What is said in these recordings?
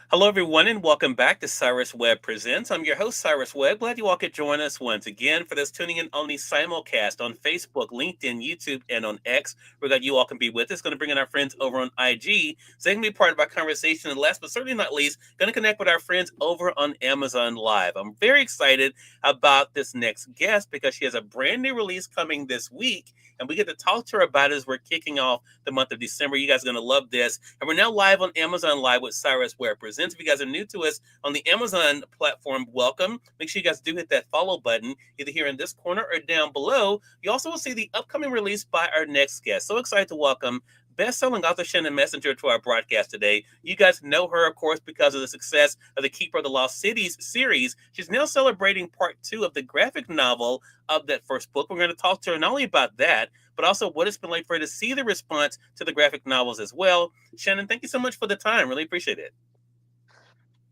Hello, everyone, and welcome back to Cyrus Webb Presents. I'm your host, Cyrus Webb. Glad you all could join us once again for this tuning in only simulcast on Facebook, LinkedIn, YouTube, and on X. We're glad you all can be with us. Going to bring in our friends over on IG so they can be part of our conversation. And last but certainly not least, going to connect with our friends over on Amazon Live. I'm very excited about this next guest because she has a brand new release coming this week. And we get to talk to her about it as we're kicking off the month of December. You guys are going to love this. And we're now live on Amazon Live with Cyrus Webb Presents. If you guys are new to us on the Amazon platform, welcome. Make sure you guys do hit that follow button, either here in this corner or down below. You also will see the upcoming release by our next guest. So excited to welcome best-selling author Shannon Messenger to our broadcast today. You guys know her, of course, because of the success of the Keeper of the Lost Cities series. She's now celebrating part 2 of the graphic novel of that first book. We're going to talk to her not only about that, but also what it's been like for her to see the response to the graphic novels as well. Shannon, thank you so much for the time. Really appreciate it.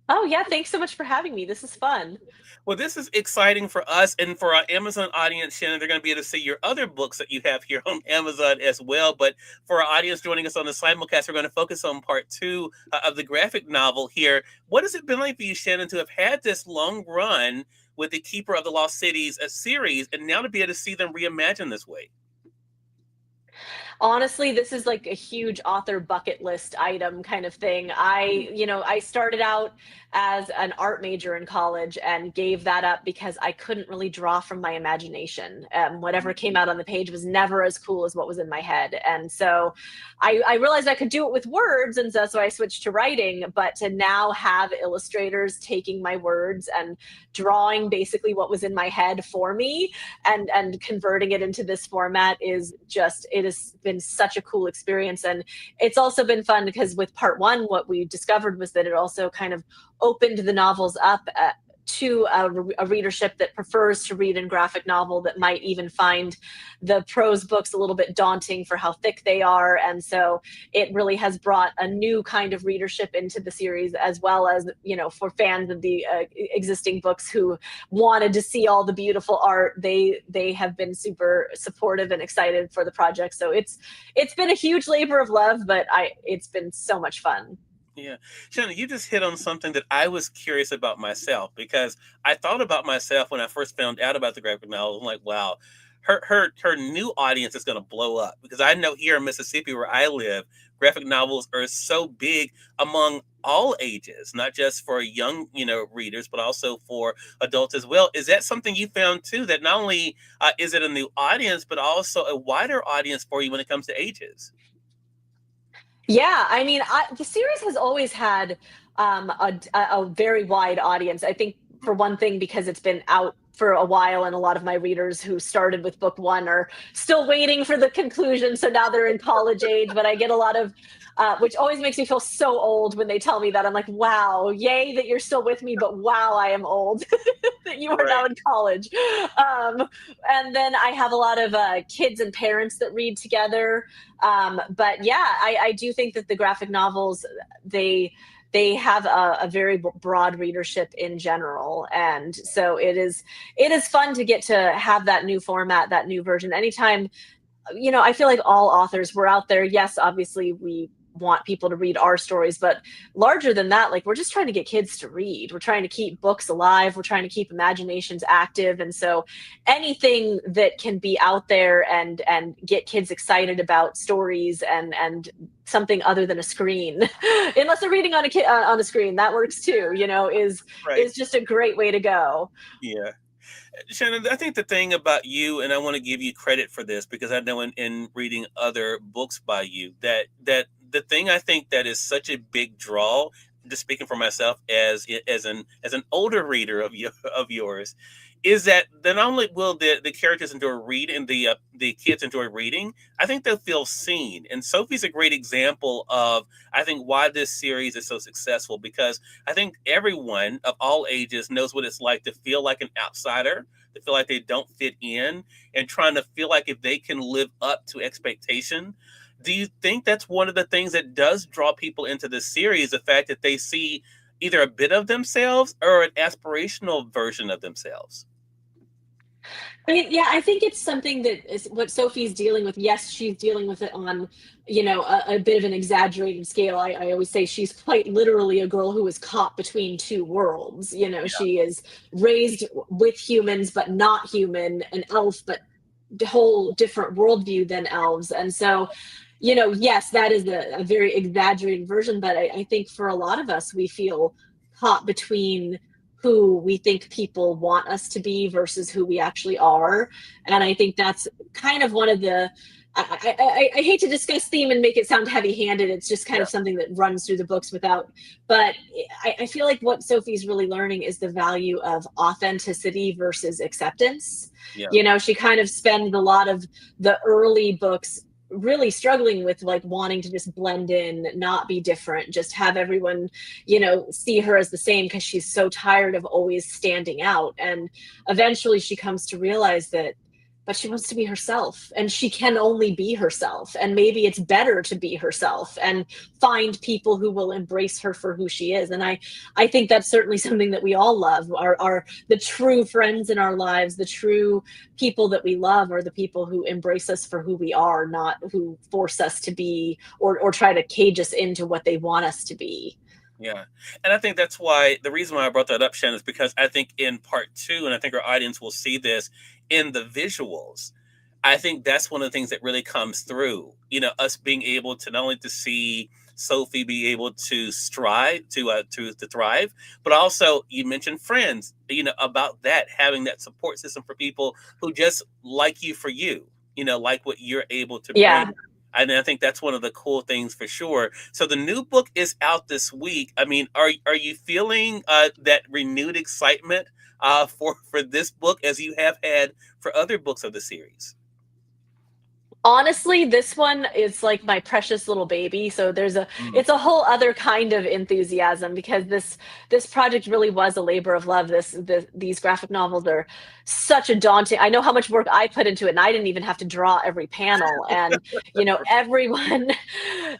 Oh, yeah, thanks so much for having me. This is fun. Well, this is exciting for us and for our Amazon audience, Shannon. They're going to be able to see your other books that you have here on Amazon as well. But for our audience joining us on the simulcast, we're going to focus on part 2 of the graphic novel here. What has it been like for you, Shannon, to have had this long run with the Keeper of the Lost Cities series and now to be able to see them reimagined this way? Honestly, this is like a huge author bucket list item kind of thing. I started out as an art major in college and gave that up because I couldn't really draw from my imagination. Whatever came out on the page was never as cool as what was in my head. And so I realized I could do it with words. And so I switched to writing. But to now have illustrators taking my words and drawing basically what was in my head for me and converting it into this format it has been such a cool experience. And it's also been fun because with part 1, what we discovered was that it also kind of opened the novels up to a readership that prefers to read in graphic novel, that might even find the prose books a little bit daunting for how thick they are. And so it really has brought a new kind of readership into the series, as well as, for fans of the existing books who wanted to see all the beautiful art. They have been super supportive and excited for the project. So it's been a huge labor of love, but it's been so much fun. Yeah. Shannon, you just hit on something that I was curious about myself because I thought about myself when I first found out about the graphic novel. I'm like, wow, her new audience is going to blow up because I know here in Mississippi where I live, graphic novels are so big among all ages, not just for young, readers, but also for adults as well. Is that something you found too? That not only is it a new audience, but also a wider audience for you when it comes to ages? Yeah, I mean, the series has always had a very wide audience. I think, for one thing, because it's been out for a while, and a lot of my readers who started with book 1 are still waiting for the conclusion. So now they're in college age. But I get a lot of, which always makes me feel so old when they tell me that. I'm like, wow, yay that you're still with me, but wow, I am old that you are now Right. in college. Um, and then I have a lot of kids and parents that read together. But yeah, I do think that the graphic novels, they have a very broad readership in general. And so it is fun to get to have that new format, that new version. Anytime, I feel like all authors were out there. Yes, obviously we want people to read our stories, but larger than that, like, we're just trying to get kids to read. We're trying to keep books alive. We're trying to keep imaginations active. And so anything that can be out there and get kids excited about stories and something other than a screen, unless they're reading on a screen, that works too, Right. is just a great way to go. Yeah. Shannon, I think the thing about you, and I want to give you credit for this because I know in reading other books by you that the thing I think that is such a big draw, just speaking for myself as an older reader of yours, is that not only will the characters enjoy reading, the kids enjoy reading, I think they'll feel seen. And Sophie's a great example of I think why this series is so successful because I think everyone of all ages knows what it's like to feel like an outsider, to feel like they don't fit in, and trying to feel like if they can live up to expectation. Do you think that's one of the things that does draw people into this series? The fact that they see either a bit of themselves or an aspirational version of themselves? Yeah, I think it's something that is what Sophie's dealing with. Yes, she's dealing with it on, a bit of an exaggerated scale. I always say she's quite literally a girl who was caught between two worlds. She is raised with humans, but not human, an elf, but the whole different worldview than elves. And so, yes, that is a very exaggerated version, but I think for a lot of us, we feel caught between who we think people want us to be versus who we actually are. And I think that's kind of one of the I hate to discuss theme and make it sound heavy-handed. It's just kind Yeah. of something that runs through the books without. But I feel like what Sophie's really learning is the value of authenticity versus acceptance. Yeah. She kind of spends a lot of the early books really struggling with like wanting to just blend in, not be different, just have everyone, see her as the same because she's so tired of always standing out. And eventually she comes to realize that but she wants to be herself and she can only be herself, and maybe it's better to be herself and find people who will embrace her for who she is. And I think that's certainly something that we all love, are the true friends in our lives, the true people that we love are the people who embrace us for who we are, not who force us to be or try to cage us into what they want us to be. Yeah. And I think that's why the reason why I brought that up, Shannon, is because I think in part two, and I think our audience will see this in the visuals, I think that's one of the things that really comes through. Us being able to not only to see Sophie be able to strive to thrive, but also you mentioned friends. About that having that support system for people who just like you for you. Like what you're able to bring. Yeah. And I think that's one of the cool things for sure. So the new book is out this week. I mean, are you feeling that renewed excitement for this book as you have had for other books of the series? Honestly, this one is like my precious little baby. So Mm, it's a whole other kind of enthusiasm because this project really was a labor of love. These graphic novels are such a daunting. I know how much work I put into it, and I didn't even have to draw every panel. And everyone,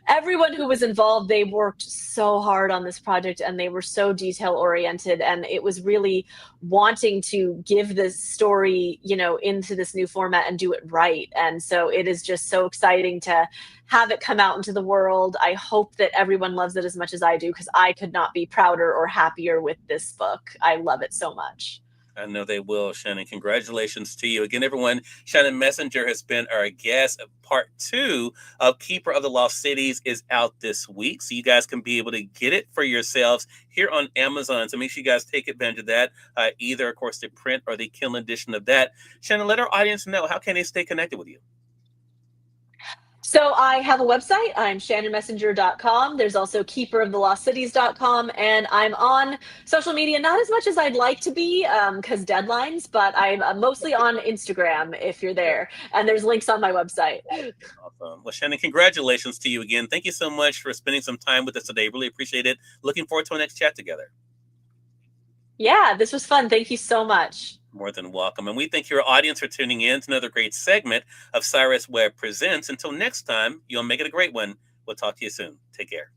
everyone who was involved, they worked so hard on this project, and they were so detail oriented, and it was really wanting to give this story, into this new format and do it right. And so it is just so exciting to have it come out into the world. I hope that everyone loves it as much as I do because I could not be prouder or happier with this book. I love it so much. I know they will, Shannon. Congratulations to you. Again, everyone, Shannon Messenger has been our guest. Part two of Keeper of the Lost Cities is out this week. So you guys can be able to get it for yourselves here on Amazon. So make sure you guys take advantage of that, either, of course, the print or the Kindle edition of that. Shannon, let our audience know, how can they stay connected with you? So I have a website. I'm shannonmessenger.com. There's also keeperoftheLostCities.com. And I'm on social media, not as much as I'd like to be because deadlines, but I'm mostly on Instagram if you're Yeah, there. And there's links on my website. awesome. Well, Shannon, congratulations to you again. Thank you so much for spending some time with us today. Really appreciate it. Looking forward to our next chat together. Yeah, this was fun. Thank you so much. More than welcome. And we thank your audience for tuning in to another great segment of Cyrus Webb Presents. Until next time, you'll make it a great one. We'll talk to you soon. Take care.